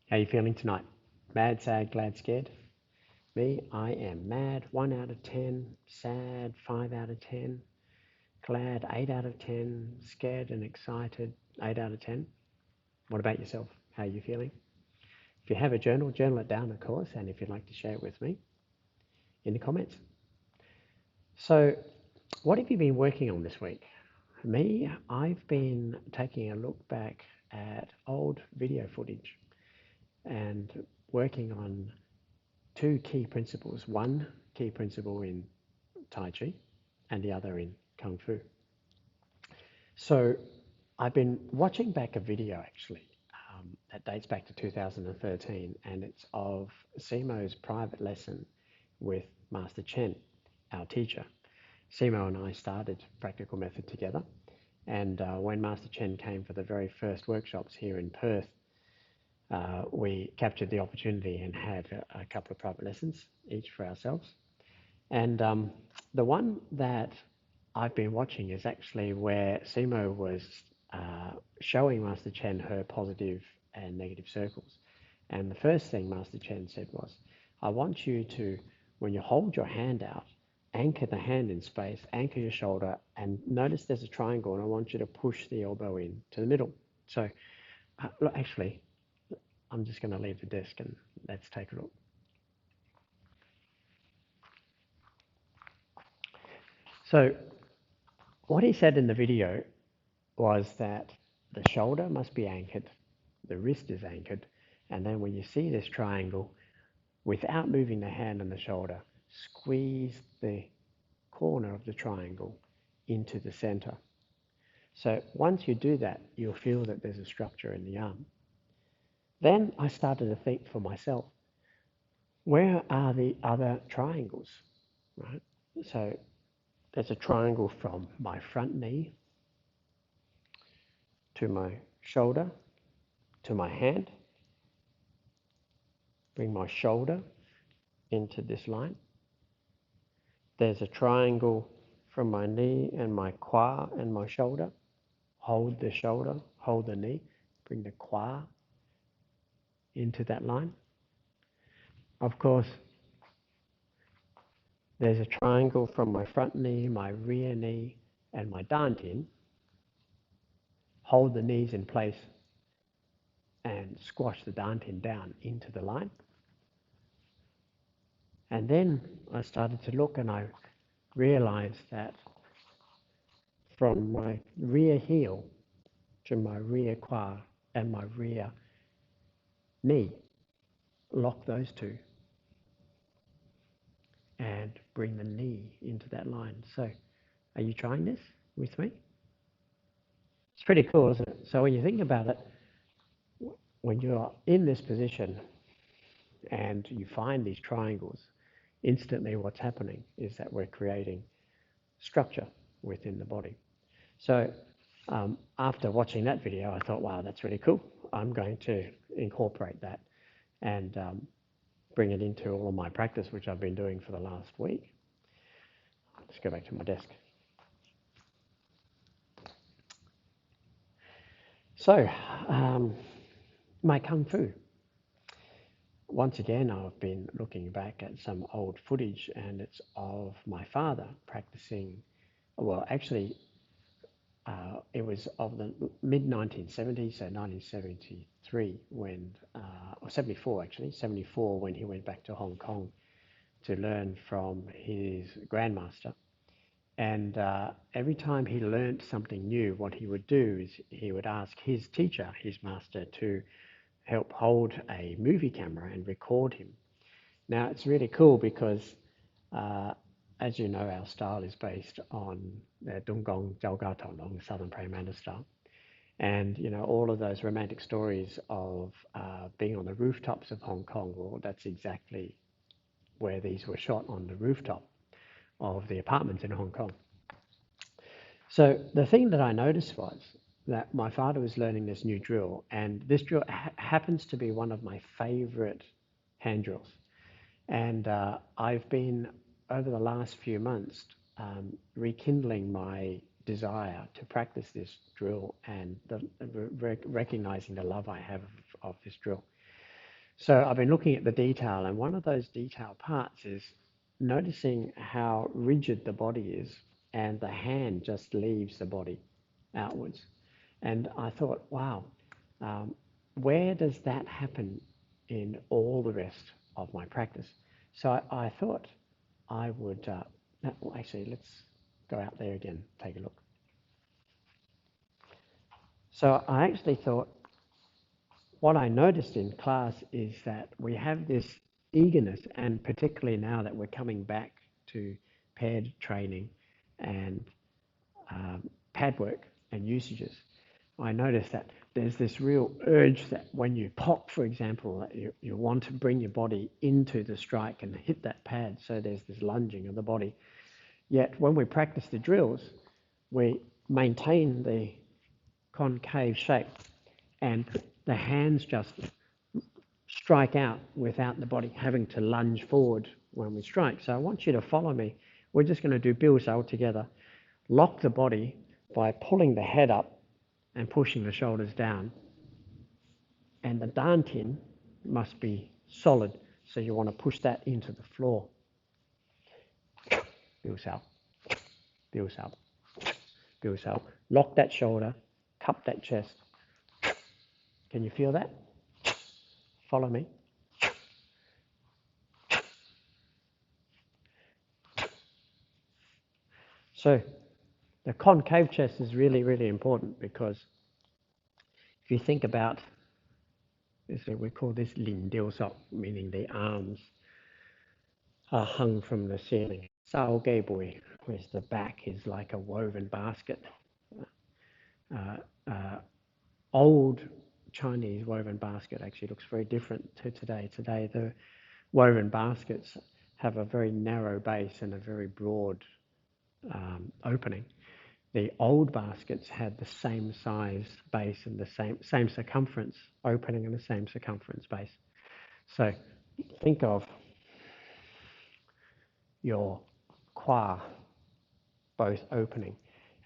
How are you feeling tonight? Mad, sad, glad, scared? Me, I am mad, 1 out of 10, sad, 5 out of 10, glad, 8 out of 10, scared and excited, 8 out of 10. What about yourself? How are you feeling? If you have a journal, journal it down, of course, and if you'd like to share it with me, in the comments. So, what have you been working on this week? Me, I've been taking a look back at old video footage and working on two key principles. One key principle in taichi and the other in kungfu. So I've been watching back a video actually that dates back to 2013, and it's of Simo's private lesson with Master Chen, our teacher. Simo and I started Practical Method together, and when Master Chen came for the very first workshops here in Perth, we captured the opportunity and had a couple of private lessons each for ourselves. And the one that I've been watching is actually where Simo was showing Master Chen her positive and negative circles. And the first thing Master Chen said was, I want you to, when you hold your hand out, anchor the hand in space, anchor your shoulder, and notice there's a triangle, and I want you to push the elbow in to the middle. So, look, actually, I'm just going to leave the desk and let's take a look. So what he said in the video was that the shoulder must be anchored, the wrist is anchored, and then when you see this triangle, without moving the hand and the shoulder, squeeze the corner of the triangle into the center. So once you do that, you'll feel that there's a structure in the arm. Then I started to think for myself, where are the other triangles, right? So there's a triangle from my front knee to my shoulder to my hand. Bring my shoulder into this line. There's a triangle from my knee and my kwa and my shoulder. Hold the shoulder, hold the knee, bring the kwa into that line. Of course, there's a triangle from my front knee, my rear knee, and my dantian. Hold the knees in place and squash the dantian down into the line. And then I started to look and I realized that from my rear heel to my rear kwa and my rear knee, lock those two and bring the knee into that line. So are you trying this with me? It's pretty cool, isn't it? So when you think about it, when you're in this position and you find these triangles, instantly what's happening is that we're creating structure within the body. So after watching that video, I thought, wow, that's really cool. I'm going to incorporate that and bring it into all of my practice, which I've been doing for the last week. Let's go back to my desk. So, my Kung Fu. Once again, I've been looking back at some old footage, and it's of my father practicing, well, actually, it was of the mid-1970s, so 1973, when, or 74 actually, 74 when he went back to Hong Kong to learn from his grandmaster. And every time he learned something new, what he would do is he would ask his teacher, his master, to help hold a movie camera and record him. Now, it's really cool because, as you know, our style is based on the Dungong Jiao Tong, the Southern Praying Mantis style. And, you know, all of those romantic stories of being on the rooftops of Hong Kong, well, that's exactly where these were shot, on the rooftop of the apartments in Hong Kong. So the thing that I noticed was that my father was learning this new drill, and this drill happens to be one of my favorite hand drills. And I've been, over the last few months, rekindling my desire to practice this drill and recognizing the love I have of this drill. So I've been looking at the detail, and one of those detail parts is noticing how rigid the body is, and the hand just leaves the body outwards. And I thought, wow, um, where does that happen in all the rest of my practice? So I thought I would, well, actually, let's go out there again, take a look. So I actually thought what I noticed in class is that we have this eagerness, and particularly now that we're coming back to paired training and pad work and usages, I noticed that there's this real urge that when you pop, for example, that you want to bring your body into the strike and hit that pad. So there's this lunging of the body. Yet when we practice the drills, we maintain the concave shape, and the hands just strike out without the body having to lunge forward when we strike. So I want you to follow me. We're just going to do biu together. Lock the body by pulling the head up and pushing the shoulders down. And the dantian must be solid, so you want to push that into the floor. Biu sao. Lock that shoulder, cup that chest. Can you feel that? Follow me. So the concave chest is really, really important, because if you think about this, we call this lin diu sok, meaning the arms are hung from the ceiling. Sao gei bui, whereas the back is like a woven basket. Old Chinese woven basket actually looks very different to today. Today, the woven baskets have a very narrow base and a very broad opening. The old baskets had the same size base and the same circumference opening and the same circumference base. So think of your kwa both opening,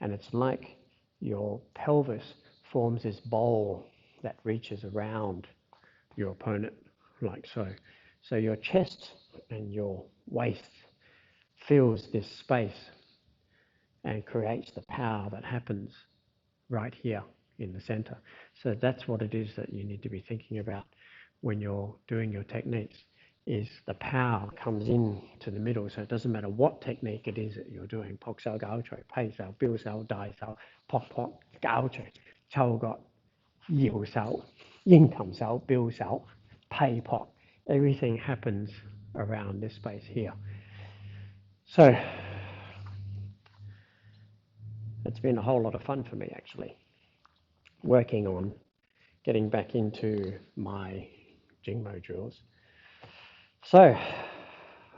and it's like your pelvis forms this bowl that reaches around your opponent, like so. So your chest and your waist fills this space and creates the power that happens right here in the center. So that's what it is that you need to be thinking about when you're doing your techniques, is the power comes in to the middle. So it doesn't matter what technique it is that you're doing. Pok sao, gao choi, pei sao, biu sao, dai sao, pok pok, gao choi, chao got, yiu sao, yin kam sao, biu sao, pei pok. Everything happens around this space here. So it's been a whole lot of fun for me, actually, working on getting back into my gingmo drills. So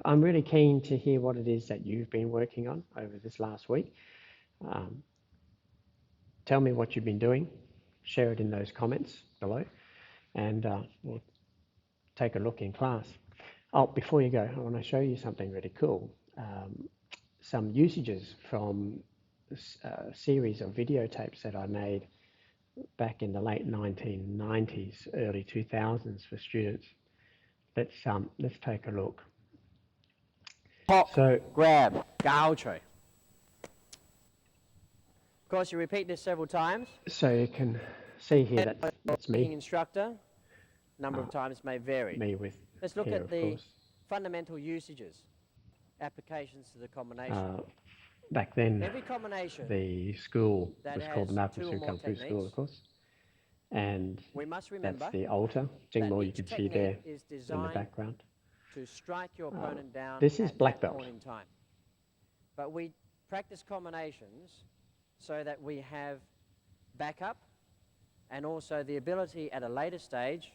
I'm really keen to hear what it is that you've been working on over this last week. Tell me what you've been doing. Share it in those comments below, and we'll take a look in class. Oh, before you go, I want to show you something really cool. Some usages from a series of videotapes that I made back in the late 1990s, early 2000s for students. Let's take a look. Pop, so, grab, gao choi. Of course, you repeat this several times. So you can see here that's me. Instructor, number of times may vary. Me with Let's look here, at the fundamental usages, applications to the combination. Back then, every combination the school was called the Mapusu Kung Fu School, of course. And we must remember that's the altar, gingmo, you can see there in the background. To strike your opponent down this is black belt. Point in time. But we practice combinations so that we have backup and also the ability at a later stage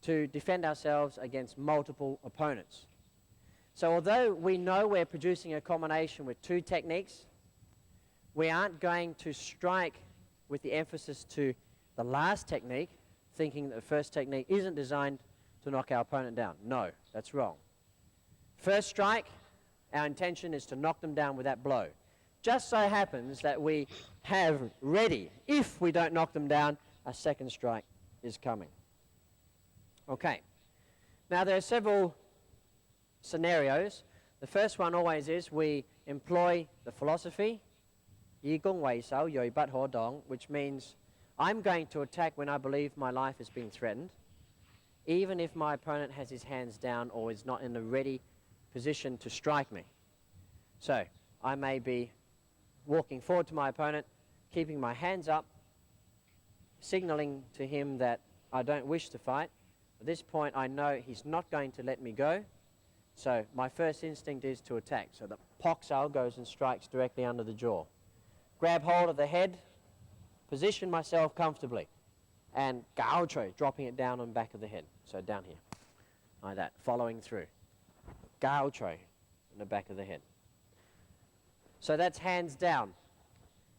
to defend ourselves against multiple opponents. So although we know we're producing a combination with two techniques, we aren't going to strike with the emphasis to the last technique, thinking that the first technique isn't designed to knock our opponent down. No, that's wrong. First strike, our intention is to knock them down with that blow. Just so happens that we have ready, if we don't knock them down, a second strike is coming. Okay. Now there are several scenarios. The first one always is we employ the philosophy, yi gong wei sao, yoi bat ho dong, which means I'm going to attack when I believe my life is being threatened, even if my opponent has his hands down or is not in a ready position to strike me. So I may be walking forward to my opponent, keeping my hands up, signaling to him that I don't wish to fight. At this point, I know he's not going to let me go, so my first instinct is to attack. So the poksao goes and strikes directly under the jaw. Grab hold of the head, position myself comfortably, and gao choi, dropping it down on the back of the head. So down here, like that, following through. Gao choi on the back of the head. So that's hands down.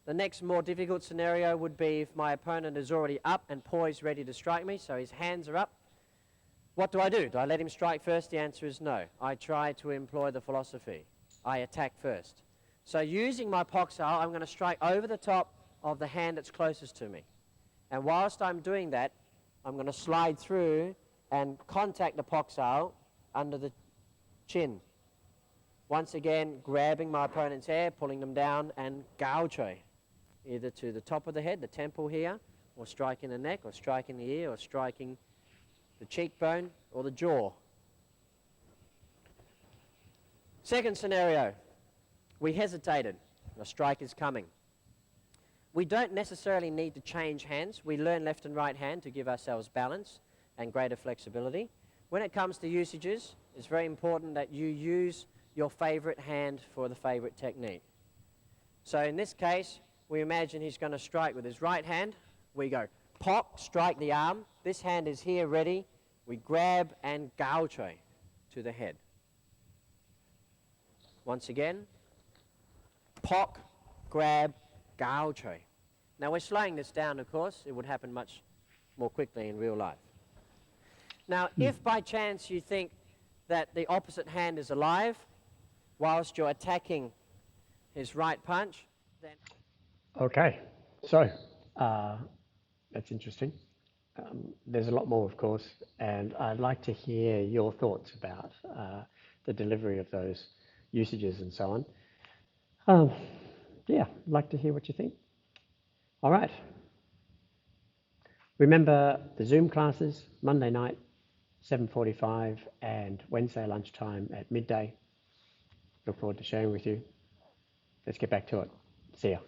The next more difficult scenario would be if my opponent is already up and poised, ready to strike me, so his hands are up. What do? Do I let him strike first? The answer is no. I try to employ the philosophy. I attack first. So using my poksao, I'm going to strike over the top of the hand that's closest to me. And whilst I'm doing that, I'm going to slide through and contact the poksao under the chin. Once again, grabbing my opponent's hair, pulling them down, and gao choi, either to the top of the head, the temple here, or striking the neck, or striking the ear, or striking the cheekbone, or the jaw. Second scenario, we hesitated. A strike is coming. We don't necessarily need to change hands. We learn left and right hand to give ourselves balance and greater flexibility. When it comes to usages, it's very important that you use your favorite hand for the favorite technique. So in this case, we imagine he's going to strike with his right hand. We go pop, strike the arm. This hand is here ready. We grab and gao choi to the head. Once again, pok, grab, gao choi. Now we're slowing this down, of course. It would happen much more quickly in real life. Now, if by chance you think that the opposite hand is alive whilst you're attacking his right punch, then... Okay, so that's interesting. There's a lot more, of course, and I'd like to hear your thoughts about the delivery of those usages and so on. Yeah, I'd like to hear what you think. All right. Remember the Zoom classes, Monday night, 7:45, and Wednesday lunchtime at midday. Look forward to sharing with you. Let's get back to it. See ya.